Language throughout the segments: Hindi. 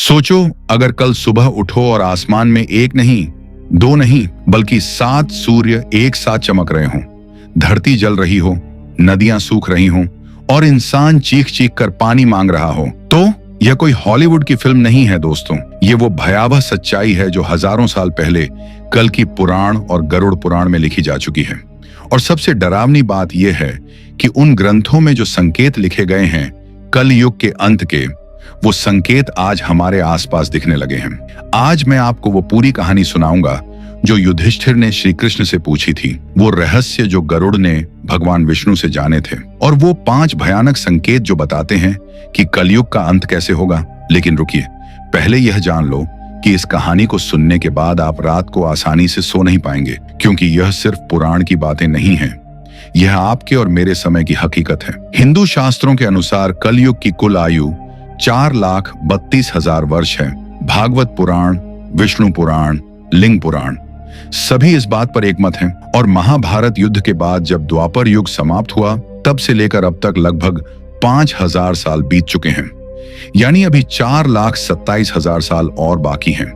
सोचो, अगर कल सुबह उठो और आसमान में एक नहीं, दो नहीं, बल्कि 7 सूर्य एक साथ चमक रहे हों, धरती जल रही हो, नदियां सूख रही हों और इंसान चीख चीख कर पानी मांग रहा हो, तो यह कोई हॉलीवुड की फिल्म नहीं है दोस्तों। ये वो भयावह सच्चाई है जो हजारों साल पहले कल की पुराण और गरुड़ पुराण में लिखी जा चुकी है। और सबसे डरावनी बात यह है कि उन ग्रंथों में जो संकेत लिखे गए हैं कल युग के अंत के, वो संकेत आज हमारे आसपास दिखने लगे हैं। आज मैं आपको वो पूरी कहानी सुनाऊंगा जो युधिष्ठिर ने श्री कृष्ण से पूछी थी, वो रहस्य जो गरुड़ ने भगवान विष्णु से जाने थे, और वो 5 भयानक संकेत जो बताते हैं कि कलयुग का अंत कैसे होगा। लेकिन रुकिए, पहले यह जान लो कि इस कहानी को सुनने के बाद आप रात को आसानी से सो नहीं पाएंगे, क्योंकि यह सिर्फ पुराण की बातें नहीं हैं, यह आपके और मेरे समय की हकीकत है। हिंदू शास्त्रों के अनुसार कलयुग की कुल आयु 4,32,000 वर्ष है। भागवत पुराण, विष्णु पुराण, लिंग पुराण सभी इस बात पर एकमत हैं। और महाभारत युद्ध के बाद जब द्वापर युग समाप्त हुआ, तब से लेकर अब तक लगभग 5,000 साल बीत चुके हैं, यानी अभी 4,27,000 साल और बाकी हैं।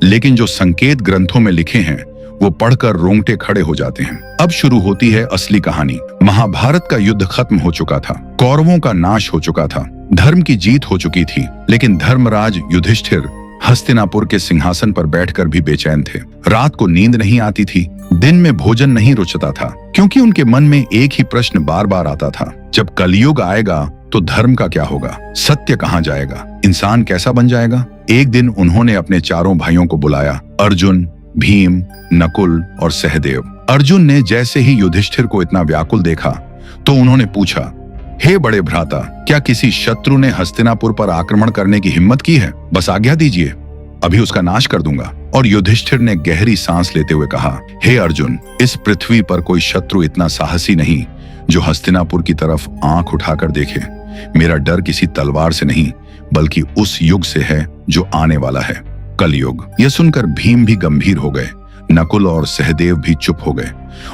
लेकिन जो संकेत ग्रंथों में लिखे हैं वो पढ़कर रोंगटे खड़े हो जाते हैं। अब शुरू होती है असली कहानी। महाभारत का युद्ध खत्म हो चुका था, कौरवों का नाश हो चुका था, धर्म की जीत हो चुकी थी। लेकिन धर्मराज युधिष्ठिर हस्तिनापुर के सिंहासन पर बैठकर भी बेचैन थे। रात को नींद नहीं आती थी, दिन में भोजन नहीं रुचता था, क्योंकि उनके मन में एक ही प्रश्न बार बार आता था, जब कलयुग आएगा तो धर्म का क्या होगा, सत्य कहाँ जाएगा, इंसान कैसा बन जाएगा। एक दिन उन्होंने अपने चारों भाइयों को बुलाया, अर्जुन, भीम, नकुल और सहदेव। अर्जुन ने जैसे ही युधिष्ठिर को इतना व्याकुल देखा तो उन्होंने पूछा, हे बड़े भ्राता, क्या किसी शत्रु ने हस्तिनापुर पर आक्रमण करने की हिम्मत की है? बस आज्ञा दीजिए, अभी उसका नाश कर दूंगा। और युधिष्ठिर ने गहरी सांस लेते हुए कहा, हे अर्जुन, इस पृथ्वी पर कोई शत्रु इतना साहसी नहीं जो हस्तिनापुर की तरफ आंख उठाकर देखे। मेरा डर किसी तलवार से नहीं, बल्कि उस युग से है जो आने वाला है, कलयुग। यह सुनकर भीम भी गंभीर हो गए, नकुल और सहदेव भी चुप हो गए,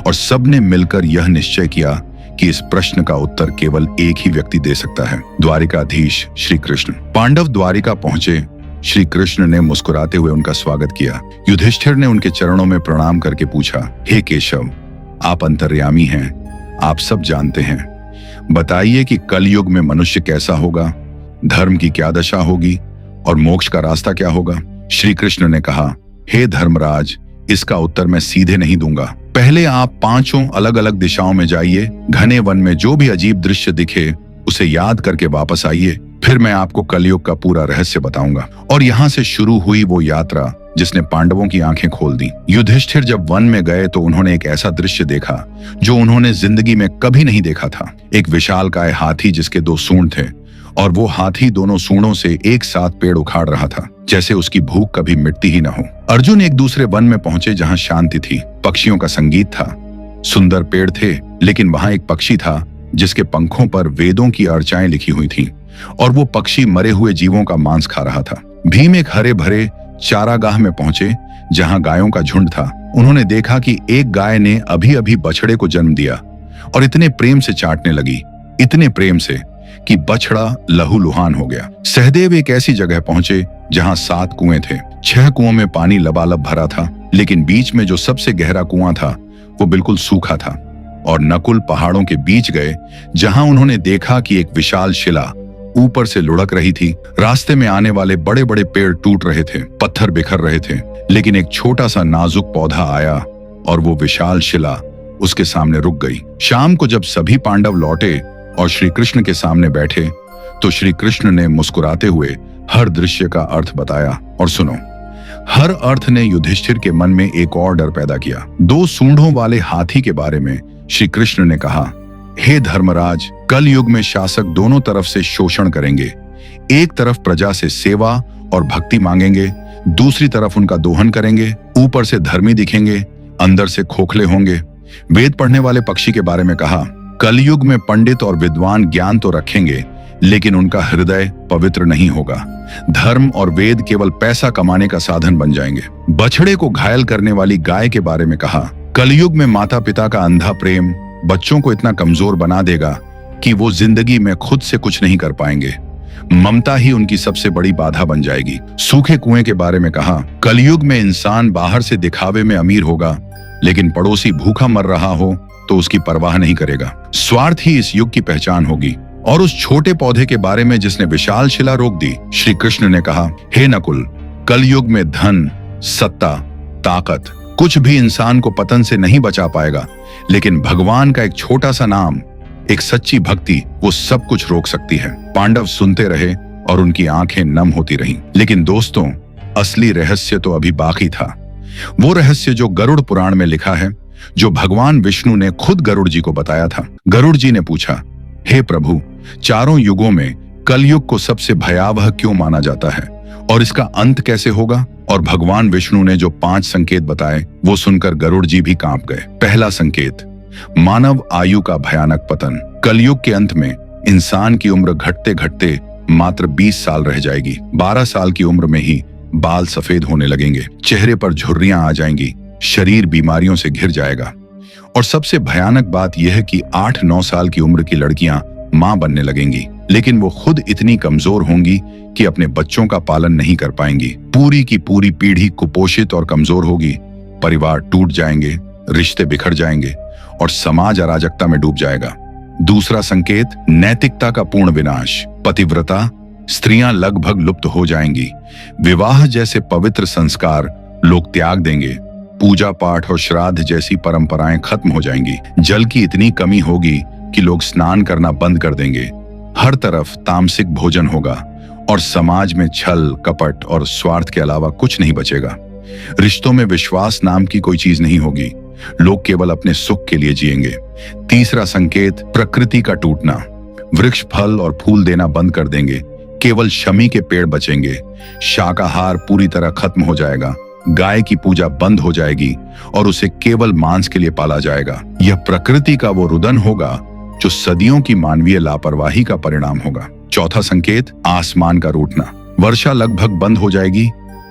और सबने मिलकर यह निश्चय किया कि इस प्रश्न का उत्तर केवल एक ही व्यक्ति दे सकता है, द्वारिकाधीश श्री कृष्ण। पांडव द्वारिका पहुंचे। श्री कृष्ण ने मुस्कुराते हुए उनका स्वागत किया। युधिष्ठिर ने उनके चरणों में प्रणाम करके पूछा, हे केशव, आप अंतर्यामी हैं, आप सब जानते हैं, बताइए कि कलयुग में मनुष्य कैसा होगा, धर्म की क्या दशा होगी और मोक्ष का रास्ता क्या होगा। श्री कृष्ण ने कहा, हे धर्मराज, इसका उत्तर मैं सीधे नहीं दूंगा। पहले आप 5 अलग अलग दिशाओं में जाइए, घने वन में जो भी अजीब दृश्य दिखे उसे याद करके वापस आइए, फिर मैं आपको कलयुग का पूरा रहस्य बताऊंगा। और यहाँ से शुरू हुई वो यात्रा जिसने पांडवों की आंखें खोल दी। युधिष्ठिर जब वन में गए तो उन्होंने एक ऐसा दृश्य देखा जो उन्होंने जिंदगी में कभी नहीं देखा था। एक विशालकाय हाथी जिसके 2 सूंड थे, और वो हाथी दोनों सूंडों से एक साथ पेड़ उखाड़ रहा था, जैसे उसकी भूख कभी मिटती ही न हो। अर्जुन एक दूसरे वन में पहुंचे जहां शांति थी, पक्षियों का संगीत था, सुंदर पेड़ थे, लेकिन वहां एक पक्षी था जिसके पंखों पर वेदों की अर्चाएं लिखी हुई थीं, और वो पक्षी मरे हुए जीवों का मांस खा रहा था। भीम एक हरे भरे चारागाह में पहुंचे जहां गायों का झुंड था। उन्होंने देखा कि एक गाय ने अभी अभी बछड़े को जन्म दिया और इतने प्रेम से चाटने लगी, इतने प्रेम से कि बछड़ा लहूलुहान हो गया। सहदेव एक ऐसी जगह पहुंचे जहां 7 कुएं थे। 6 कुओं में पानी लबालब भरा था, लेकिन बीच में जो सबसे गहरा कुआं था वो बिल्कुल सूखा था। और नकुल पहाड़ों के बीच गए जहां उन्होंने देखा कि एक विशाल शिला ऊपर से लुढ़क रही थी। रास्ते में आने वाले बड़े बड़े पेड़ टूट रहे थे, पत्थर बिखर रहे थे, लेकिन एक छोटा सा नाजुक पौधा आया और वो विशाल शिला उसके सामने रुक गई। शाम को जब सभी पांडव लौटे और श्री कृष्ण के सामने बैठे तो श्री कृष्ण ने मुस्कुराते हुए हर दृश्य का अर्थ बताया। और सुनो, हर अर्थ ने युधिष्ठिर के मन में एक और डर पैदा किया। 2 सूंडों वाले हाथी के बारे में श्री कृष्ण ने कहा, हे धर्मराज, कल युग में शासक दोनों तरफ से शोषण करेंगे। एक तरफ प्रजा से सेवा और भक्ति मांगेंगे, दूसरी तरफ उनका दोहन करेंगे। ऊपर से धर्मी दिखेंगे, अंदर से खोखले होंगे। वेद पढ़ने वाले पक्षी के बारे में कहा, कलयुग में पंडित और विद्वान ज्ञान तो रखेंगे, लेकिन उनका हृदय पवित्र नहीं होगा। धर्म और वेद केवल पैसा कमाने का साधन बन जाएंगे। बछड़े को घायल करने वाली गाय के बारे में कहा, कलयुग में माता पिता का अंधा प्रेम बच्चों को इतना कमजोर बना देगा कि वो जिंदगी में खुद से कुछ नहीं कर पाएंगे। ममता ही उनकी सबसे बड़ी बाधा बन जाएगी। सूखे कुएं के बारे में कहा, कलयुग में इंसान बाहर से दिखावे में अमीर होगा, लेकिन पड़ोसी भूखा मर रहा हो तो उसकी परवाह नहीं करेगा। स्वार्थ ही इस युग की पहचान होगी। और उस छोटे पौधे के बारे में जिसने विशाल शिला रोक दी, श्री कृष्ण ने कहा, हे नकुल, कलयुग में धन, सत्ता, ताकत कुछ भी इंसान को पतन से नहीं बचा पाएगा, लेकिन भगवान का एक छोटा सा नाम, एक सच्ची भक्ति, वो सब कुछ रोक सकती है। पांडव सुनते रहे और उनकी आंखें नम होती रहीं। लेकिन दोस्तों, असली रहस्य तो अभी बाकी था। वो रहस्य जो गरुड़ पुराण में लिखा है, जो भगवान विष्णु ने खुद गरुड़ जी को बताया था। गरुड़ जी ने पूछा, हे प्रभु, चारों युगों में कलयुग को सबसे भयावह क्यों माना जाता है और इसका अंत कैसे होगा? और भगवान विष्णु ने जो 5 संकेत बताए, वो सुनकर गरुड़ जी भी कांप गए। पहला संकेत, मानव आयु का भयानक पतन। कलयुग के अंत में इंसान की उम्र घटते घटते मात्र 20 साल रह जाएगी। 12 साल की उम्र में ही बाल सफेद होने लगेंगे, चेहरे पर झुर्रियां आ जाएंगी, शरीर बीमारियों से घिर जाएगा। और सबसे भयानक बात यह है कि 8-9 साल की उम्र की लड़कियां मां बनने लगेंगी, लेकिन वो खुद इतनी कमजोर होंगी कि अपने बच्चों का पालन नहीं कर पाएंगी। पूरी की पूरी पीढ़ी कुपोषित और कमजोर होगी, परिवार टूट जाएंगे, रिश्ते बिखर जाएंगे और समाज अराजकता में डूब जाएगा। दूसरा संकेत, नैतिकता का पूर्ण विनाश। पतिव्रता स्त्रियां लगभग लुप्त हो जाएंगी। विवाह जैसे पवित्र संस्कार लोग त्याग देंगे। पूजा पाठ और श्राद्ध जैसी परंपराएं खत्म हो जाएंगी। जल की इतनी कमी होगी कि लोग स्नान करना बंद कर देंगे। हर तरफ तामसिक भोजन होगा और समाज में छल, कपट और स्वार्थ के अलावा कुछ नहीं बचेगा। रिश्तों में विश्वास नाम की कोई चीज नहीं होगी। लोग केवल अपने सुख के लिए जिएंगे। तीसरा संकेत, प्रकृति का टूटना। वृक्ष फल और फूल देना बंद कर देंगे, केवल शमी के पेड़ बचेंगे। शाकाहार पूरी तरह खत्म हो जाएगा। गाय की पूजा बंद हो जाएगी और उसे केवल मांस के लिए पाला जाएगा। यह प्रकृति का वो रुदन होगा जो सदियों की मानवीय लापरवाही का परिणाम होगा। चौथा संकेत, आसमान का रूठना। वर्षा लगभग बंद हो जाएगी,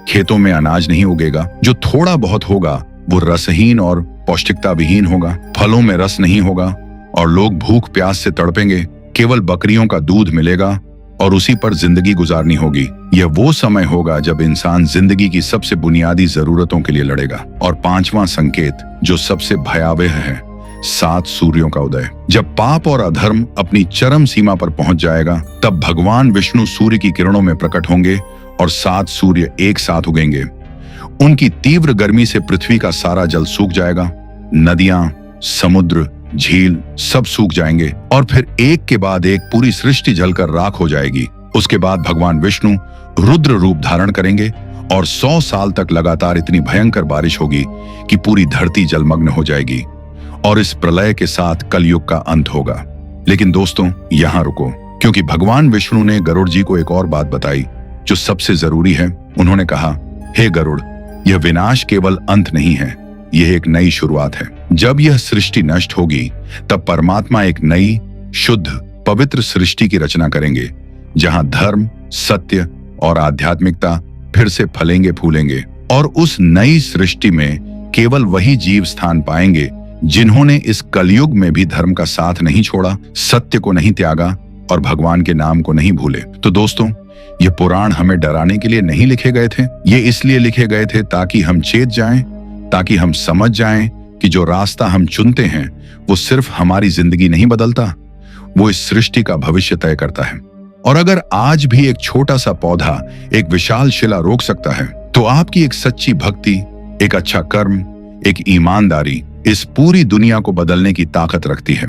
खेतों में अनाज नहीं उगेगा। जो थोड़ा बहुत होगा वो रसहीन और पौष्टिकता विहीन होगा। फलों में रस नहीं होगा और लोग भूख प्यास से तड़पेंगे। केवल बकरियों का दूध मिलेगा और उसी पर जिंदगी गुजारनी होगी। यह वो समय होगा जब इंसान जिंदगी की सबसे बुनियादी जरूरतों के लिए लड़ेगा। और पांचवां संकेत, जो सबसे भयावह है, 7 सूर्यों का उदय। जब पाप और अधर्म अपनी चरम सीमा पर पहुंच जाएगा, तब भगवान विष्णु सूर्य की किरणों में प्रकट होंगे और 7 सूर्य एक साथ उगेंगे। उनकी तीव्र गर्मी से पृथ्वी का सारा जल सूख जाएगा। नदियां, समुद्र, झील सब सूख जाएंगे और फिर एक के बाद एक पूरी सृष्टि जलकर राख हो जाएगी। उसके बाद भगवान विष्णु रुद्र रूप धारण करेंगे और 100 साल तक लगातार इतनी भयंकर बारिश होगी कि पूरी धरती जलमग्न हो जाएगी और इस प्रलय के साथ कलयुग का अंत होगा। लेकिन दोस्तों, यहां रुको, क्योंकि भगवान विष्णु ने गरुड़ जी को एक और बात बताई जो सबसे जरूरी है। उन्होंने कहा, हे गरुड़, यह विनाश केवल अंत नहीं है, यह एक नई शुरुआत है। जब यह सृष्टि नष्ट होगी, तब परमात्मा एक नई, शुद्ध, पवित्र सृष्टि की रचना करेंगे, जहां धर्म, सत्य और आध्यात्मिकता फिर से फलेंगे फूलेंगे। और उस नई सृष्टि में केवल वही जीव स्थान पाएंगे जिन्होंने इस कलयुग में भी धर्म का साथ नहीं छोड़ा, सत्य को नहीं त्यागा और भगवान के नाम को नहीं भूले। तो दोस्तों, ये पुराण हमें डराने के लिए नहीं लिखे गए थे। ये इसलिए लिखे गए थे ताकि हम चेत जाएं, ताकि हम समझ जाएं कि जो रास्ता हम चुनते हैं वो सिर्फ हमारी जिंदगी नहीं बदलता, वो इस सृष्टि का भविष्य तय करता है। और अगर आज भी एक छोटा सा पौधा एक विशाल शिला रोक सकता है, तो आपकी एक सच्ची भक्ति, एक अच्छा कर्म, एक ईमानदारी इस पूरी दुनिया को बदलने की ताकत रखती है।